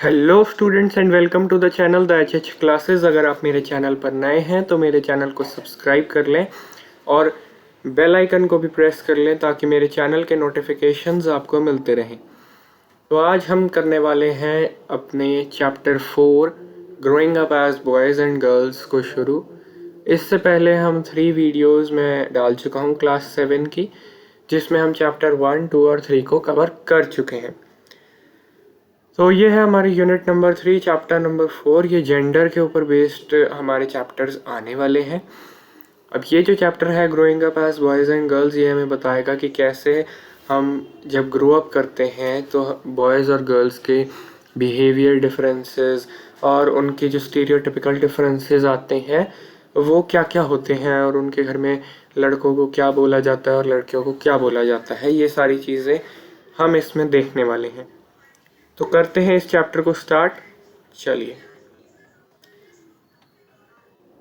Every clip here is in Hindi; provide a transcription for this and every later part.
Hello students and welcome to the channel the H classes. अगर आप मेरे चैनल पर नए हैं तो मेरे चैनल को सब्सक्राइब कर लें और बेल आइकन को भी प्रेस कर लें ताकि मेरे चैनल के नोटिफिकेशंस आपको मिलते रहें। तो आज हम करने वाले हैं अपने chapter 4 growing up as boys and girls को शुरू। इससे पहले हम 3 वीडियोज़ में डाल चुका हूँ क्लास 7 की, जिसमें हम चैप्टर 1, 2 और 3 को कवर कर चुके हैं। तो ये है हमारी यूनिट नंबर 3 चैप्टर नंबर 4। ये जेंडर के ऊपर बेस्ड हमारे चैप्टर्स आने वाले हैं। अब ये जो चैप्टर है growing up as boys and girls, ये हमें बताएगा कि कैसे हम जब ग्रो अप करते हैं तो बॉयज़ और गर्ल्स के बिहेवियर डिफरेंसेस और उनके जो स्टीरियोटिपिकल डिफरेंसेस आते हैं वो क्या क्या होते हैं, और उनके घर में लड़कों को क्या बोला जाता है और लड़कियों को क्या बोला जाता है, ये सारी चीज़ें हम इसमें देखने वाले हैं। तो करते हैं इस चैप्टर को स्टार्ट। चलिए,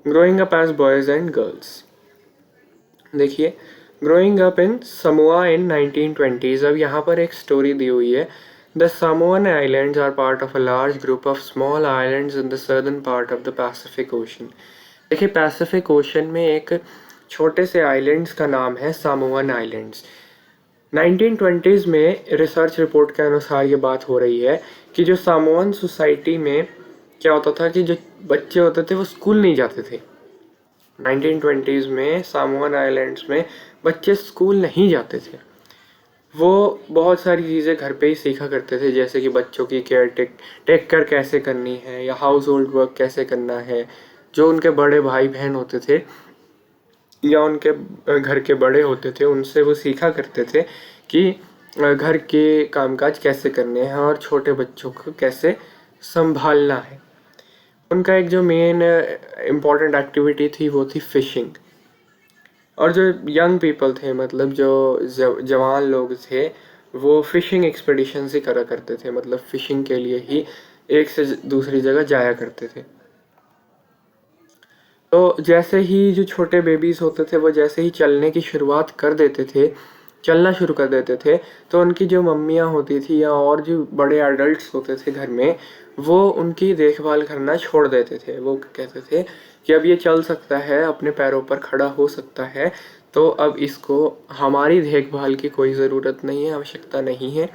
growing up as boys and girls. देखिए, growing up in Samoa in 1920s। अब यहाँ पर एक स्टोरी दी हुई है। The Samoan islands are part of a large group of small islands in the southern part of the Pacific Ocean. देखिए, पैसिफिक ओशन में एक छोटे से आइलैंड्स का नाम है समोअन आइलैंड्स। 1920s में रिसर्च रिपोर्ट के अनुसार ये बात हो रही है कि जो सामोअन सोसाइटी में क्या होता था कि जो बच्चे होते थे वो स्कूल नहीं जाते थे। 1920s में सामोअन आइलैंड्स में बच्चे स्कूल नहीं जाते थे। वो बहुत सारी चीज़ें घर पे ही सीखा करते थे, जैसे कि बच्चों की केयर टेक केयर कैसे करनी है या हाउस होल्ड वर्क कैसे करना है। जो उनके बड़े भाई बहन होते थे या उनके घर के बड़े होते थे उनसे वो सीखा करते थे कि घर के कामकाज कैसे करने हैं और छोटे बच्चों को कैसे संभालना है। उनका एक जो मेन इम्पॉर्टेंट एक्टिविटी थी वो थी फिशिंग। और जो यंग पीपल थे, मतलब जो जवान लोग थे, वो फिशिंग एक्सपेडिशन ही करा करते थे, मतलब फिशिंग के लिए ही एक से दूसरी जगह जाया करते थे। तो जैसे ही जो छोटे बेबीज़ होते थे वो जैसे ही चलने की शुरुआत कर देते थे, चलना शुरू कर देते थे, तो उनकी जो मम्मियाँ होती थी या और जो बड़े एडल्ट्स होते थे घर में, वो उनकी देखभाल करना छोड़ देते थे। वो कहते थे कि अब ये चल सकता है, अपने पैरों पर खड़ा हो सकता है, तो अब इसको हमारी देखभाल की कोई ज़रूरत नहीं है, आवश्यकता नहीं है,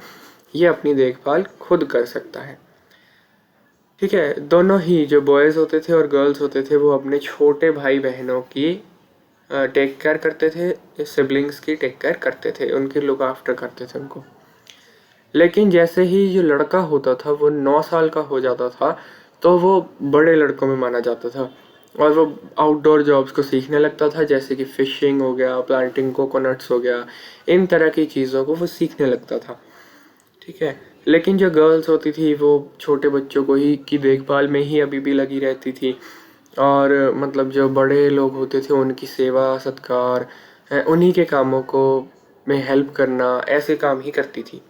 ये अपनी देखभाल खुद कर सकता है। ठीक है, दोनों ही जो बॉयज़ होते थे और गर्ल्स होते थे वो अपने छोटे भाई बहनों की टेक केयर करते थे, सिबलिंग्स की टेक केयर करते थे, उनकी लुक आफ्टर करते थे उनको। लेकिन जैसे ही जो लड़का होता था वो 9 साल का हो जाता था तो वो बड़े लड़कों में माना जाता था और वो आउटडोर जॉब्स को सीखने लगता था, जैसे कि फ़िशिंग हो गया, प्लांटिंग कोकोनट्स हो गया, इन तरह की चीज़ों को वो सीखने लगता था। ठीक है, लेकिन जो गर्ल्स होती थी वो छोटे बच्चों को ही की देखभाल में ही अभी भी लगी रहती थी, और मतलब जो बड़े लोग होते थे उनकी सेवा सत्कार, उन्हीं के कामों को में हेल्प करना, ऐसे काम ही करती थी।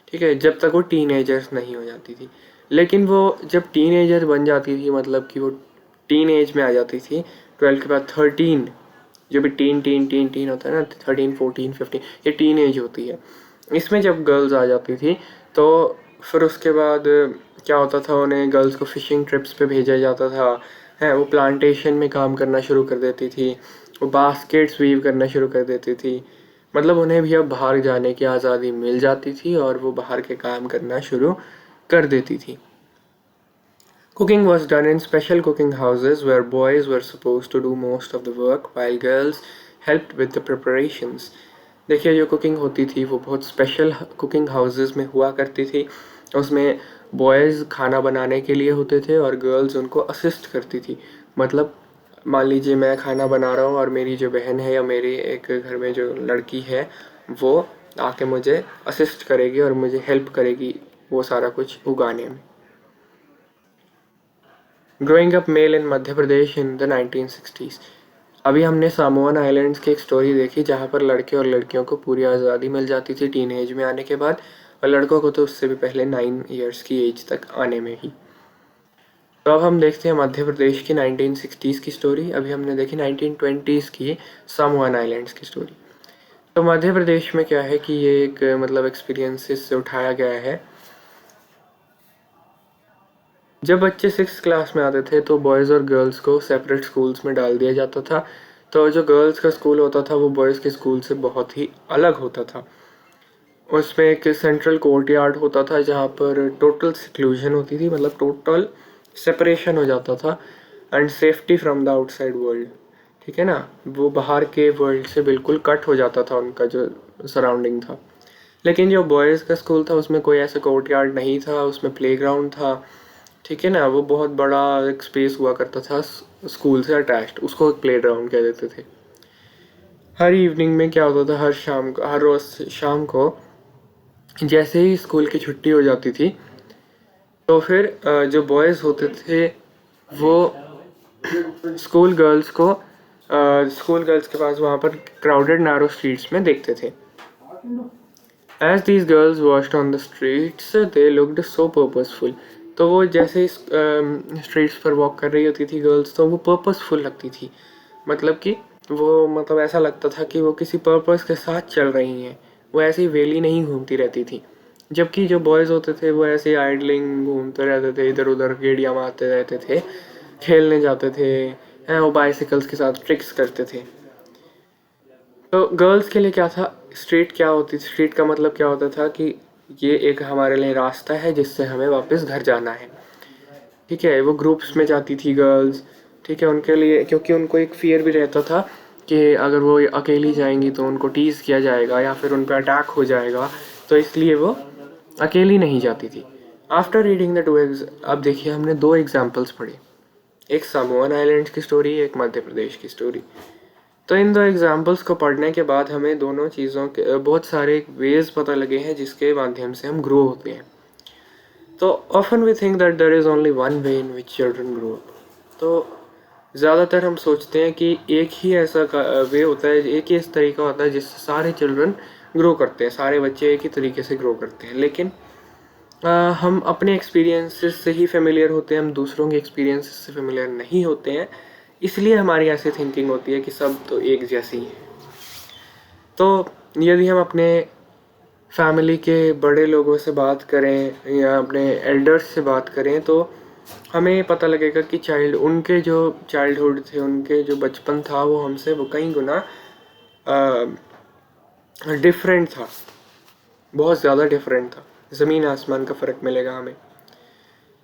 ठीक है, जब तक वो टीनेजर्स नहीं हो जाती थी। लेकिन वो जब टीनेजर बन जाती थी, मतलब कि वो टीन एज में आ जाती थी, 12 के बाद 13, जो भी टीन टीन टीन टीन होता है ना, 13, 14, 15, ये टीन एज होती है। इसमें जब गर्ल्स आ जाती थी तो फिर उसके बाद क्या होता था, उन्हें गर्ल्स को फ़िशिंग ट्रिप्स पे भेजा जाता था। है, वो प्लांटेशन में काम करना शुरू कर देती थी, वो बास्केट्स वीव करना शुरू कर देती थी। मतलब उन्हें भी अब बाहर जाने की आज़ादी मिल जाती थी और वो बाहर के काम करना शुरू कर देती थी। Cooking was done in special cooking houses where boys were supposed to do most of the work while girls helped with the preparations. देखिए, जो कुकिंग होती थी वो बहुत स्पेशल कुकिंग हाउसेस में हुआ करती थी। उसमें बॉयज़ खाना बनाने के लिए होते थे और गर्ल्स उनको असिस्ट करती थी। मतलब मान लीजिए मैं खाना बना रहा हूँ और मेरी जो बहन है या मेरी एक घर में जो लड़की है वो आके मुझे असिस्ट करेगी और मुझे हेल्प करेगी वो सारा कुछ उगाने में। Growing up male in Madhya Pradesh in the 1960s। अभी हमने सामोअन आइलैंड्स की एक स्टोरी देखी जहाँ पर लड़के और लड़कियों को पूरी आज़ादी मिल जाती थी टीन एज में आने के बाद, और लड़कों को तो उससे भी पहले 9 ईयर्स की एज तक आने में ही। तो अब हम देखते हैं मध्य प्रदेश की 1960s की स्टोरी। अभी हमने देखी 1920s की सामोअन आइलैंड्स की स्टोरी। तो मध्य प्रदेश में क्या है कि ये एक मतलब एक्सपीरियंसेस से उठाया गया है। जब बच्चे 6th क्लास में आते थे तो बॉयज़ और गर्ल्स को सेपरेट स्कूल्स में डाल दिया जाता था। तो जो गर्ल्स का स्कूल होता था वो बॉयज़ के स्कूल से बहुत ही अलग होता था। उसमें एक सेंट्रल कोर्टयार्ड होता था जहाँ पर टोटल सिक्लूजन होती थी, मतलब टोटल सेपरेशन हो जाता था and safety from the outside world. ठीक है ना, वो बाहर के वर्ल्ड से बिल्कुल कट हो जाता था उनका जो सराउंडिंग था। लेकिन जो बॉयज़ का स्कूल था उसमें कोई ऐसा कोर्टयार्ड नहीं था, उसमें प्लेग्राउंड था। ठीक है ना, वो बहुत बड़ा एक स्पेस हुआ करता था स्कूल से अटैच्ड, उसको एक प्ले ग्राउंड कह देते थे। हर इवनिंग में क्या होता था, हर रोज़ शाम को जैसे ही स्कूल की छुट्टी हो जाती थी तो फिर जो बॉयज़ होते थे वो स्कूल गर्ल्स को स्कूल गर्ल्स के पास वहाँ पर क्राउडेड नैरो स्ट्रीट्स में देखते थे। As these girls washed on the streets, they looked so purposeful. तो वो जैसे स्ट्रीट्स पर वॉक कर रही होती थी गर्ल्स तो वो पर्पसफुल लगती थी, मतलब कि वो मतलब ऐसा लगता था कि वो किसी पर्पस के साथ चल रही हैं, वो ऐसे ही वेली नहीं घूमती रहती थी। जबकि जो बॉयज़ होते थे वो ऐसे आइडलिंग घूमते रहते थे, इधर उधर गेड़ियाँ मारते रहते थे, खेलने जाते थे, हैं वो बाइसिकल्स के साथ ट्रिक्स करते थे। तो गर्ल्स के लिए क्या था, स्ट्रीट क्या होती थी, स्ट्रीट का मतलब क्या होता था कि ये एक हमारे लिए रास्ता है जिससे हमें वापस घर जाना है। ठीक है, वो ग्रुप्स में जाती थी गर्ल्स। ठीक है, उनके लिए क्योंकि उनको एक फियर भी रहता था कि अगर वो अकेली जाएंगी तो उनको टीज़ किया जाएगा या फिर उन पर अटैक हो जाएगा, तो इसलिए वो अकेली नहीं जाती थी। आफ्टर रीडिंग द टू अब देखिए हमने 2 एग्जाम्पल्स पढ़े, एक समोअन आइलैंड्स की स्टोरी, एक मध्य प्रदेश की स्टोरी। तो इन 2 एग्जाम्पल्स को पढ़ने के बाद हमें दोनों चीज़ों के बहुत सारे वेज पता लगे हैं जिसके माध्यम से हम ग्रो होते हैं। तो often we think that there is only one way in which children grow up. तो ज़्यादातर हम सोचते हैं कि एक ही ऐसा वे होता है, एक ही ऐसा तरीका होता है जिससे सारे चिल्ड्रन ग्रो करते हैं, सारे बच्चे एक ही तरीके से ग्रो करते हैं। लेकिन हम अपने एक्सपीरियंसेस से ही फेमिलियर होते हैं, हम दूसरों के एक्सपीरियंसेस से फेमिलियर नहीं होते हैं, इसलिए हमारी ऐसी थिंकिंग होती है कि सब तो एक जैसी हैं। तो यदि हम अपने फैमिली के बड़े लोगों से बात करें या अपने एल्डर्स से बात करें तो हमें पता लगेगा कि उनके जो चाइल्डहुड थे, उनके जो बचपन था वो हमसे वो कई गुना डिफरेंट था, बहुत ज़्यादा डिफरेंट था, ज़मीन आसमान का फ़र्क मिलेगा हमें।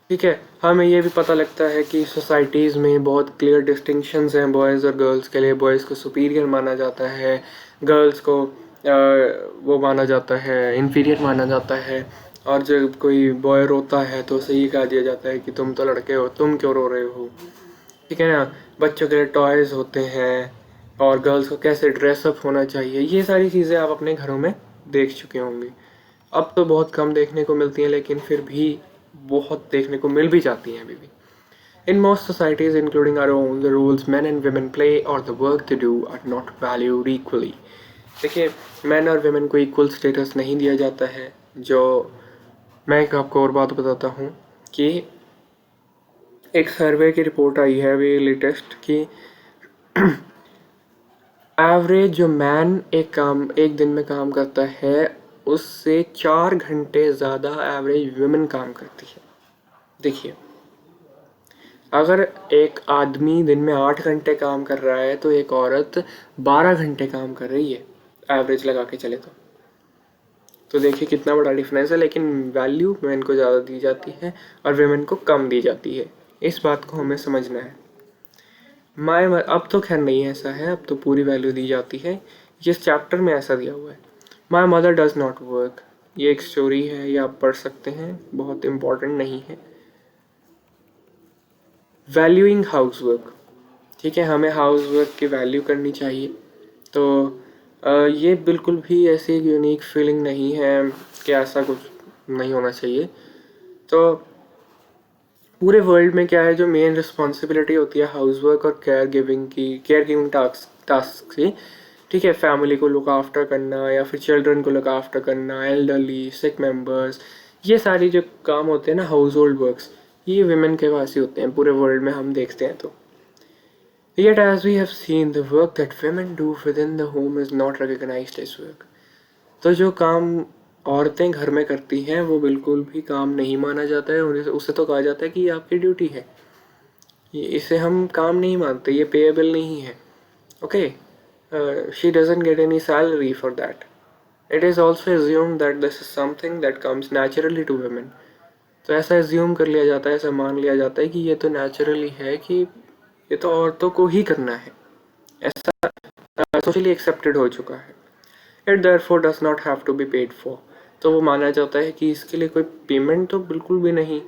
ठीक है, हमें ये भी पता लगता है कि सोसाइटीज़ में बहुत क्लियर डिस्टिंक्शंस हैं बॉयज़ और गर्ल्स के लिए। बॉयज़ को सुपीरियर माना जाता है, गर्ल्स को वो माना जाता है, इन्फीरियर माना जाता है। और जब कोई बॉय रोता है तो उसे ये कहा दिया जाता है कि तुम तो लड़के हो, तुम क्यों रो रहे हो। ठीक है ना, बच्चों के लिए टॉयज़ होते हैं और गर्ल्स को कैसे ड्रेसअप होना चाहिए, ये सारी चीज़ें आप अपने घरों में देख चुके होंगे। अब तो बहुत कम देखने को मिलती हैं लेकिन फिर भी बहुत देखने को मिल भी जाती हैं अभी भी। In most societies, including our own, the roles men and women play or the work they do are not valued equally. देखिए, मैन और वेमेन को इक्वल स्टेटस नहीं दिया जाता है। जो मैं एक आपको और बात बताता हूँ कि एक सर्वे की रिपोर्ट आई है अभी लेटेस्ट कि एवरेज जो मैन एक दिन में काम करता है उससे 4 घंटे ज़्यादा एवरेज वुमेन काम करती है। देखिए, अगर एक आदमी दिन में 8 घंटे काम कर रहा है तो एक औरत 12 घंटे काम कर रही है, एवरेज लगा के चले तो देखिए कितना बड़ा डिफरेंस है। लेकिन वैल्यू मेन को ज़्यादा दी जाती है और वेमेन को कम दी जाती है, इस बात को हमें समझना है। अब तो खैर नहीं ऐसा है, अब तो पूरी वैल्यू दी जाती है, जिस चैप्टर में ऐसा दिया हुआ है। My mother does not work, ये एक स्टोरी है, ये आप पढ़ सकते हैं, बहुत इम्पोर्टेंट नहीं है। वैल्यूइंग हाउस वर्क, ठीक है, हमें हाउस वर्क की वैल्यू करनी चाहिए। तो ये बिल्कुल भी ऐसी यूनिक फीलिंग नहीं है कि ऐसा कुछ नहीं होना चाहिए। तो पूरे वर्ल्ड में क्या है, जो मेन रिस्पॉन्सिबिलिटी होती है हाउस वर्क और केयर गिविंग टास्क की। ठीक है, फैमिली को लुक आफ्टर करना या फिर चिल्ड्रन को लुक आफ्टर करना, एल्डरली, सिक मेंबर्स, ये सारी जो काम होते हैं ना, हाउस होल्ड वर्क्स, ये विमेन के पास ही होते हैं पूरे वर्ल्ड में हम देखते हैं। तो Yet, as we have seen, the work that women do within the home is not recognized as work. तो जो काम औरतें घर में करती हैं वो बिल्कुल भी काम नहीं माना जाता है। उसे तो कहा जाता है कि ये आपकी ड्यूटी है, इसे हम काम नहीं मानते, ये पेएबल नहीं है। Okay, she doesn't get any salary for that. It is also assume that this is something that comes naturally to women. तो ऐसा एज्यूम कर लिया जाता है, ऐसा मान लिया जाता है कि ये तो नेचुरली है, कि ये तो औरतों को ही करना है, ऐसा सोशली एक्सेप्टेड हो चुका है। It therefore does not have to be paid for. तो वो माना जाता है कि इसके लिए कोई पेमेंट तो बिल्कुल भी नहीं,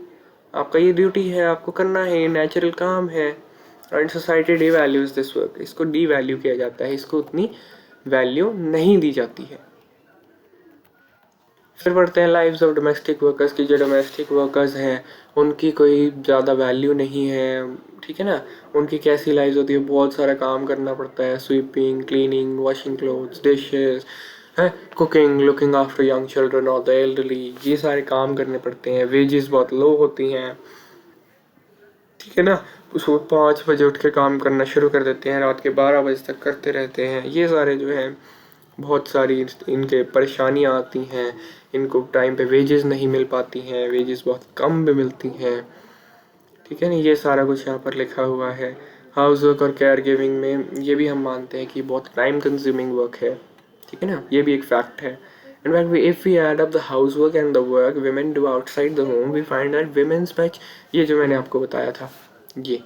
आपका ये ड्यूटी है, आपको करना है, ये नेचुरल काम है। And society D values this work, इसको डी वैल्यू किया जाता है, इसको उतनी वैल्यू नहीं दी जाती है। फिर बढ़ते हैं लाइव्स ऑफ डोमेस्टिक वर्कर्स की। जो डोमेस्टिक वर्कर्स हैं उनकी कोई ज़्यादा वैल्यू नहीं है, ठीक है ना। उनकी कैसी लाइव्स होती है, बहुत सारा काम करना पड़ता है, sweeping, cleaning, washing clothes, dishes है, cooking, looking after young children और द एल्डरली, ये सारे काम करने पड़ते हैं। वेजेस बहुत लो होती हैं, ठीक है ना। उसको 5 बजे उठ के काम करना शुरू कर देते हैं, रात के 12 बजे तक करते रहते हैं। ये सारे जो हैं बहुत सारी इनके परेशानियाँ आती हैं, इनको टाइम पे वेजेस नहीं मिल पाती हैं, वेजेस बहुत कम भी मिलती हैं, ठीक है ना। ये सारा कुछ यहाँ पर लिखा हुआ है। हाउस वर्क और केयर गिविंग में ये भी हम मानते हैं कि बहुत टाइम कंज्यूमिंग वर्क है, ठीक है ना, ये भी एक फैक्ट है। In fact, if we add up the housework and the work women do outside the home, we find that women's much, ये जो मैंने आपको बताया था, ये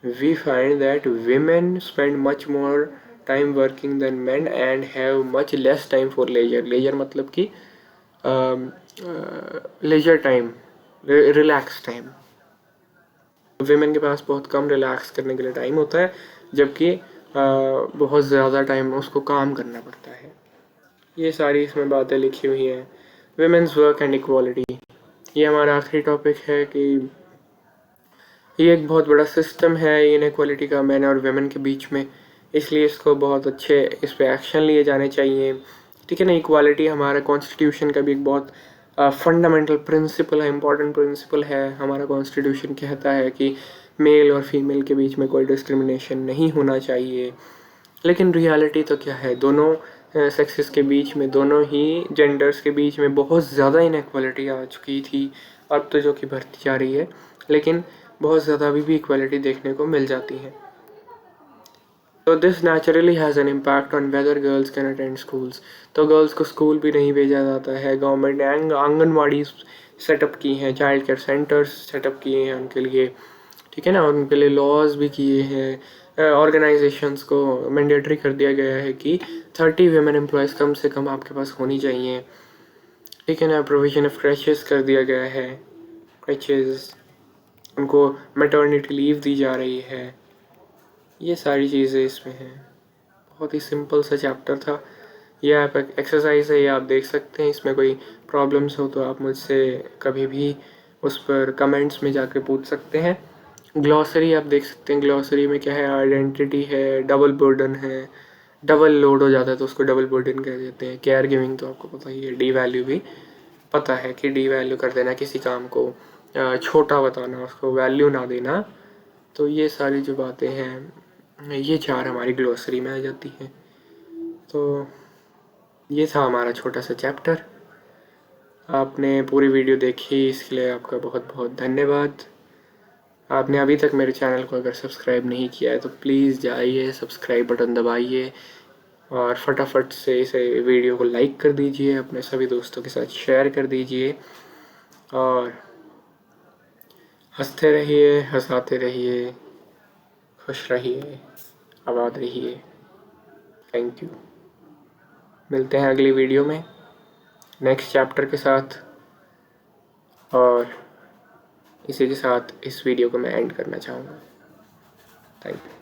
we find that women spend much more time working than men and have much less time for leisure. leisure मतलब कि leisure time, relax time. Women के पास बहुत कम रिलैक्स करने के लिए टाइम होता है, जबकि बहुत ज़्यादा टाइम उसको काम करना पड़ता है। ये सारी इसमें बातें लिखी हुई हैं। वेमेंस वर्क एंड इक्वालिटी, ये हमारा आखिरी टॉपिक है कि ये एक बहुत बड़ा सिस्टम है इनइक्वालिटी का मैन और वेमेन के बीच में, इसलिए इसको बहुत अच्छे इस पर एक्शन लिए जाने चाहिए, ठीक है ना। इक्वालिटी हमारा कॉन्स्टिट्यूशन का भी एक बहुत फंडामेंटल प्रिंसिपल है, इम्पॉर्टेंट प्रिंसिपल है। हमारा कॉन्स्टिट्यूशन कहता है कि मेल और फीमेल के बीच में कोई डिस्क्रिमिनेशन नहीं होना चाहिए, लेकिन रियलिटी तो क्या है, दोनों सेक्सेस के बीच में, दोनों ही जेंडर्स के बीच में बहुत ज़्यादा इनइक्वालिटी आ चुकी थी। अब तो जो कि बढ़ती जा रही है, लेकिन बहुत ज़्यादा अभी भी इक्वालिटी देखने को मिल जाती है। तो this naturally has an impact on whether girls can attend schools. तो गर्ल्स को स्कूल भी नहीं भेजा जाता है। गवर्नमेंट ने आंगनवाड़ी सेटअप की हैं, चाइल्ड केयर सेंटर्स सेटअप किए हैं उनके लिए, ठीक है ना। उनके लिए लॉज भी किए हैं। ऑर्गेनाइजेशंस को मैंडेटरी कर दिया गया है कि 30 वेमेन एम्प्लॉयज़ कम से कम आपके पास होनी चाहिए, ठीक है ना। प्रोविजन ऑफ क्रैचेस कर दिया गया है, क्रैचेस, उनको मैटरनिटी लीव दी जा रही है। ये सारी चीज़ें इसमें हैं। बहुत ही सिंपल सा चैप्टर था। ये आप एक्सरसाइज है, ये आप देख सकते हैं। इसमें कोई प्रॉब्लम्स हो तो आप मुझसे कभी भी उस पर कमेंट्स में जाके पूछ सकते हैं। ग्लॉसरी आप देख सकते हैं, ग्लॉसरी में क्या है, आइडेंटिटी है, डबल बर्डन है, डबल लोड हो जाता है तो उसको डबल बर्डन कह देते हैं। केयर गिविंग तो आपको पता ही है, डी वैल्यू भी पता है कि डी वैल्यू कर देना, किसी काम को छोटा बताना, उसको वैल्यू ना देना। तो ये सारी जो बातें हैं, ये 4 हमारी ग्लॉसरी में आ जाती हैं। तो ये था हमारा छोटा सा चैप्टर। आपने पूरी वीडियो देखी, इसके लिए आपका बहुत बहुत धन्यवाद। आपने अभी तक मेरे चैनल को अगर सब्सक्राइब नहीं किया है तो प्लीज़ जाइए, सब्सक्राइब बटन दबाइए और फटाफट से इसे वीडियो को लाइक कर दीजिए, अपने सभी दोस्तों के साथ शेयर कर दीजिए और हंसते रहिए, हंसाते रहिए, खुश रहिए, आबाद रहिए। Thank you. मिलते हैं अगली वीडियो में नेक्स्ट चैप्टर के साथ, और इसी के साथ इस वीडियो को मैं एंड करना चाहूँगा। Thank you.